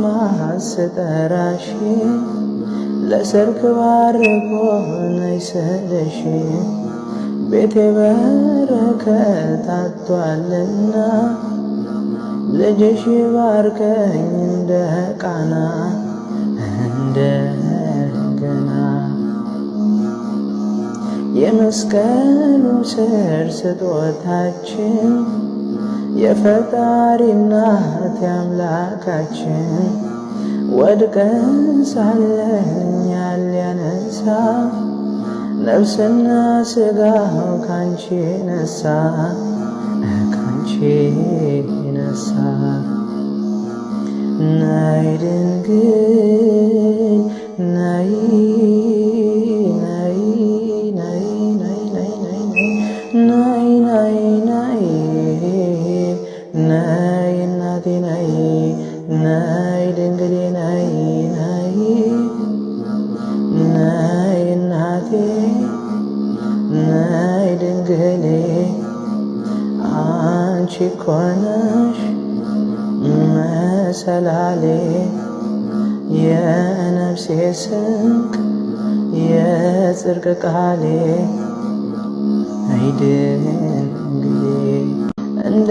ማስጠራሽ ለሰርክ ባርኮን አይሰለሽ ቤቴ በረከት አጥቷልና ልጅሽ ባርከኝ እንደ ቃና እንደገና የመስቀሉ ስር ስጦታችን የፈጣሪ እናት ያምላካችን ወድቀን ሳለን እኛን ሊያነሳ ነፍስና ሥጋው ካንቺ ነሳ ካንቺ ነሳ ናይ ድንግል ናይ ናይ ናይ ናይ ናይ ናይ ናይ ናይ ናይ እናቴ ናይ ናይ ድንግሌ ናይ ናይ ናይ እናቴ ናይ ድንግሌ አንቺ እኮ ነሽ መሰላሌ የነፍሴ ስንቅ የጽድቅ ቃሌ አይ ድንግሌ